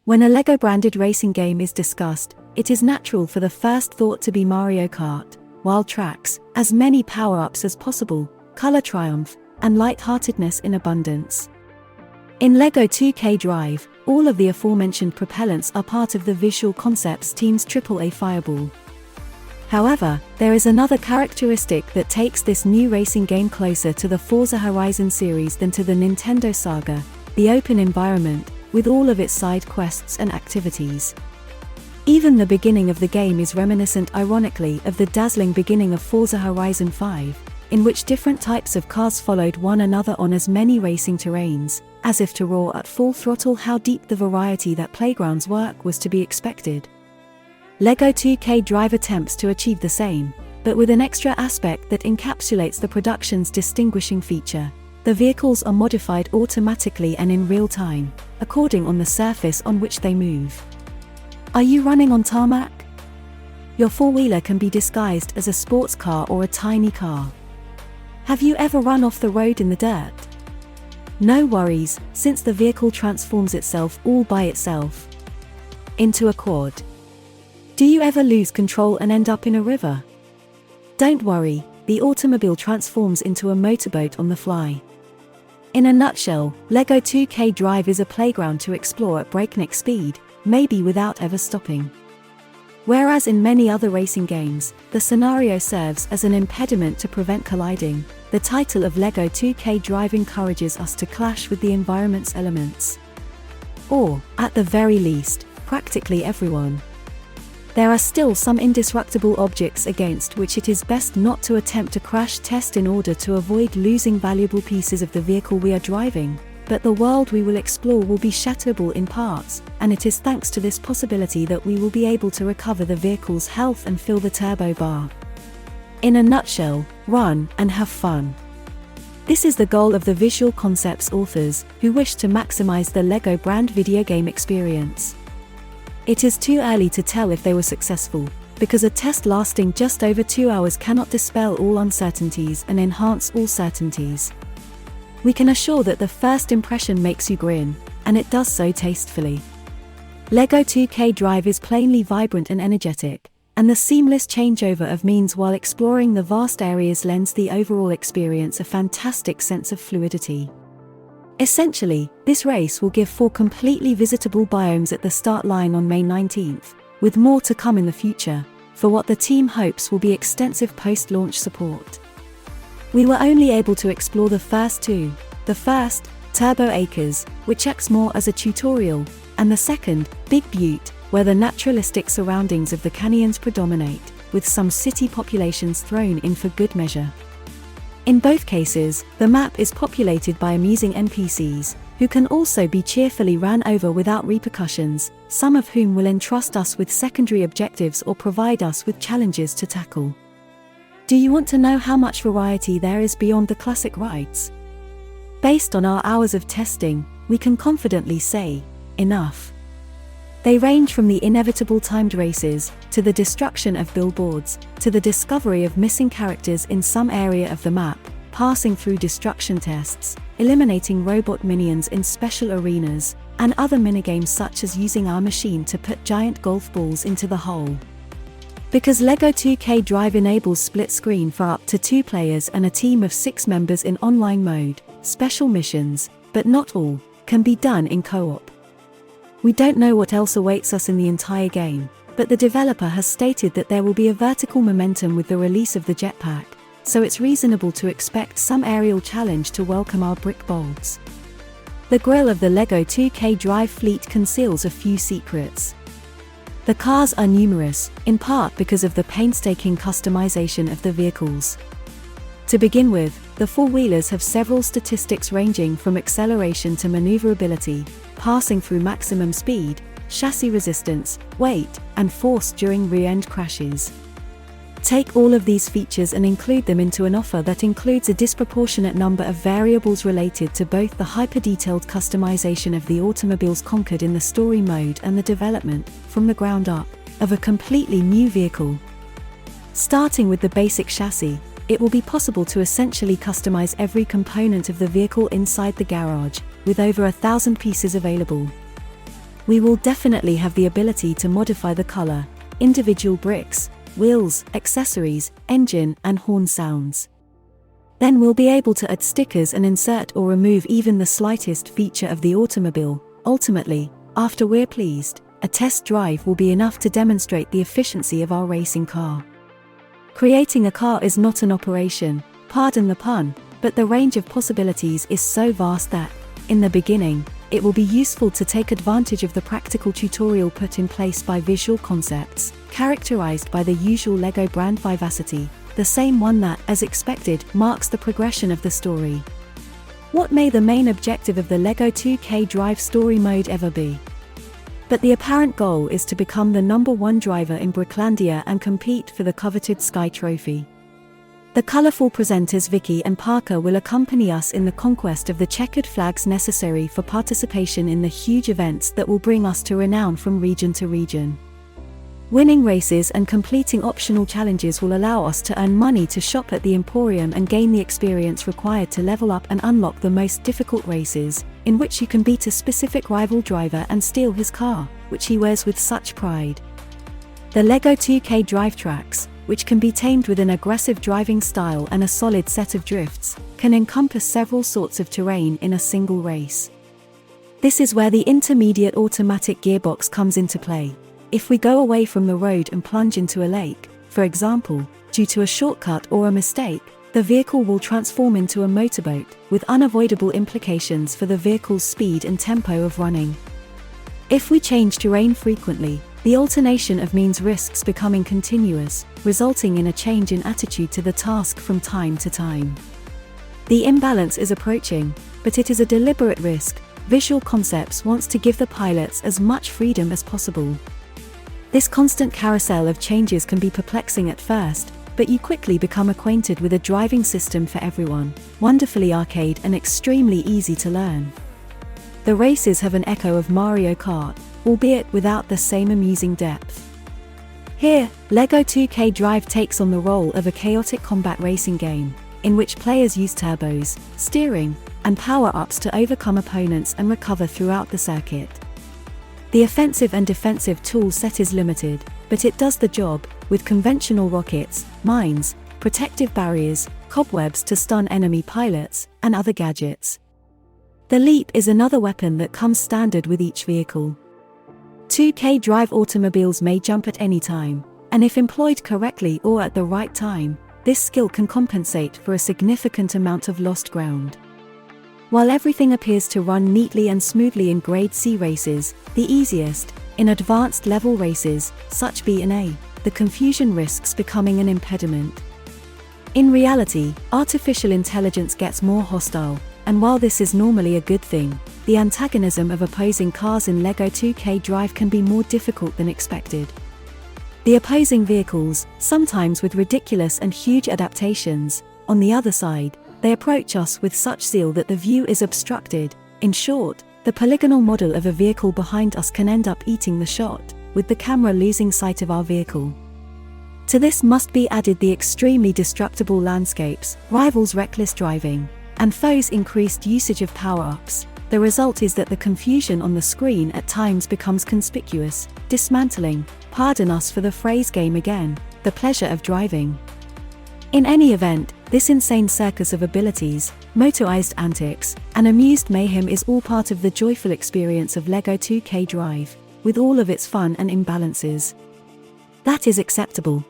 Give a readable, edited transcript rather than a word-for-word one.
When a LEGO-branded racing game is discussed, it is natural for the first thought to be Mario Kart, wild tracks, as many power-ups as possible, color triumph, and light-heartedness in abundance. In LEGO 2K Drive, all of the aforementioned propellants are part of the Visual Concepts team's AAA Fireball. However, there is another characteristic that takes this new racing game closer to the Forza Horizon series than to the Nintendo saga: the open environment, with all of its side quests and activities. Even the beginning of the game is reminiscent, ironically, of the dazzling beginning of Forza Horizon 5, in which different types of cars followed one another on as many racing terrains, as if to roar at full throttle how deep the variety that Playground's work was to be expected. LEGO 2K Drive attempts to achieve the same, but with an extra aspect that encapsulates the production's distinguishing feature. The vehicles are modified automatically and in real time, according on the surface on which they move. Are you running on tarmac? Your four-wheeler can be disguised as a sports car or a tiny car. Have you ever run off the road in the dirt? No worries, since the vehicle transforms itself all by itself into a quad. Do you ever lose control and end up in a river? Don't worry, the automobile transforms into a motorboat on the fly. In a nutshell, LEGO 2K Drive is a playground to explore at breakneck speed, maybe without ever stopping. Whereas in many other racing games, the scenario serves as an impediment to prevent colliding, the title of LEGO 2K Drive encourages us to clash with the environment's elements. Or, at the very least, practically everyone. There are still some indestructible objects against which it is best not to attempt to crash test in order to avoid losing valuable pieces of the vehicle we are driving, but the world we will explore will be shatterable in parts, and it is thanks to this possibility that we will be able to recover the vehicle's health and fill the turbo bar. In a nutshell, run and have fun. This is the goal of the Visual Concepts authors, who wish to maximize the LEGO brand video game experience. It is too early to tell if they were successful, because a test lasting just over 2 hours cannot dispel all uncertainties and enhance all certainties. We can assure that the first impression makes you grin, and it does so tastefully. LEGO 2K Drive is plainly vibrant and energetic, and the seamless changeover of means while exploring the vast areas lends the overall experience a fantastic sense of fluidity. Essentially, this race will give 4 completely visitable biomes at the start line on May 19th, with more to come in the future, for what the team hopes will be extensive post-launch support. We were only able to explore the first 2, the first, Turbo Acres, which acts more as a tutorial, and the second, Big Butte, where the naturalistic surroundings of the canyons predominate, with some city populations thrown in for good measure. In both cases, the map is populated by amusing NPCs, who can also be cheerfully ran over without repercussions, some of whom will entrust us with secondary objectives or provide us with challenges to tackle. Do you want to know how much variety there is beyond the classic rides? Based on our hours of testing, we can confidently say, enough. They range from the inevitable timed races, to the destruction of billboards, to the discovery of missing characters in some area of the map, passing through destruction tests, eliminating robot minions in special arenas, and other minigames such as using our machine to put giant golf balls into the hole. Because LEGO 2K Drive enables split screen for up to 2 players and a team of 6 members in online mode, special missions, but not all, can be done in co-op. We don't know what else awaits us in the entire game, but the developer has stated that there will be a vertical momentum with the release of the jetpack, so it's reasonable to expect some aerial challenge to welcome our brick bolts. The grille of the LEGO 2K Drive fleet conceals a few secrets. The cars are numerous, in part because of the painstaking customization of the vehicles. To begin with, the four-wheelers have several statistics ranging from acceleration to maneuverability, passing through maximum speed, chassis resistance, weight, and force during rear-end crashes. Take all of these features and include them into an offer that includes a disproportionate number of variables related to both the hyper-detailed customization of the automobiles conquered in the story mode and the development, from the ground up, of a completely new vehicle. Starting with the basic chassis, it will be possible to essentially customize every component of the vehicle inside the garage, with over 1,000 pieces available. We will definitely have the ability to modify the color, individual bricks, wheels, accessories, engine, and horn sounds. Then we'll be able to add stickers and insert or remove even the slightest feature of the automobile. Ultimately, after we're pleased, a test drive will be enough to demonstrate the efficiency of our racing car. Creating a car is not an operation, pardon the pun, but the range of possibilities is so vast that, in the beginning, it will be useful to take advantage of the practical tutorial put in place by Visual Concepts, characterized by the usual LEGO brand vivacity, the same one that, as expected, marks the progression of the story. What may the main objective of the LEGO 2K Drive story mode ever be? But the apparent goal is to become the #1 driver in Bricklandia and compete for the coveted Sky Trophy. The colourful presenters Vicky and Parker will accompany us in the conquest of the checkered flags necessary for participation in the huge events that will bring us to renown from region to region. Winning races and completing optional challenges will allow us to earn money to shop at the Emporium and gain the experience required to level up and unlock the most difficult races, in which you can beat a specific rival driver and steal his car, which he wears with such pride. The LEGO 2K Drive tracks, which can be tamed with an aggressive driving style and a solid set of drifts, can encompass several sorts of terrain in a single race. This is where the intermediate automatic gearbox comes into play. If we go away from the road and plunge into a lake, for example, due to a shortcut or a mistake, the vehicle will transform into a motorboat, with unavoidable implications for the vehicle's speed and tempo of running. If we change terrain frequently, the alternation of means risks becoming continuous, resulting in a change in attitude to the task from time to time. The imbalance is approaching, but it is a deliberate risk. Visual Concepts wants to give the pilots as much freedom as possible. This constant carousel of changes can be perplexing at first, but you quickly become acquainted with a driving system for everyone, wonderfully arcade and extremely easy to learn. The races have an echo of Mario Kart, albeit without the same amusing depth. Here, LEGO 2K Drive takes on the role of a chaotic combat racing game, in which players use turbos, steering, and power-ups to overcome opponents and recover throughout the circuit. The offensive and defensive tool set is limited, but it does the job, with conventional rockets, mines, protective barriers, cobwebs to stun enemy pilots, and other gadgets. The leap is another weapon that comes standard with each vehicle. 2K Drive automobiles may jump at any time, and if employed correctly or at the right time, this skill can compensate for a significant amount of lost ground. While everything appears to run neatly and smoothly in Grade C races, the easiest, in advanced level races, such B and A, the confusion risks becoming an impediment. In reality, artificial intelligence gets more hostile, and while this is normally a good thing, the antagonism of opposing cars in LEGO 2K Drive can be more difficult than expected. The opposing vehicles, sometimes with ridiculous and huge adaptations, on the other side, they approach us with such zeal that the view is obstructed. In short, the polygonal model of a vehicle behind us can end up eating the shot, with the camera losing sight of our vehicle. To this must be added the extremely destructible landscapes, rivals' reckless driving, and foes' increased usage of power-ups. The result is that the confusion on the screen at times becomes conspicuous, dismantling, pardon us for the phrase game again, the pleasure of driving. In any event, this insane circus of abilities, motorized antics, and amused mayhem is all part of the joyful experience of LEGO 2K Drive, with all of its fun and imbalances. That is acceptable.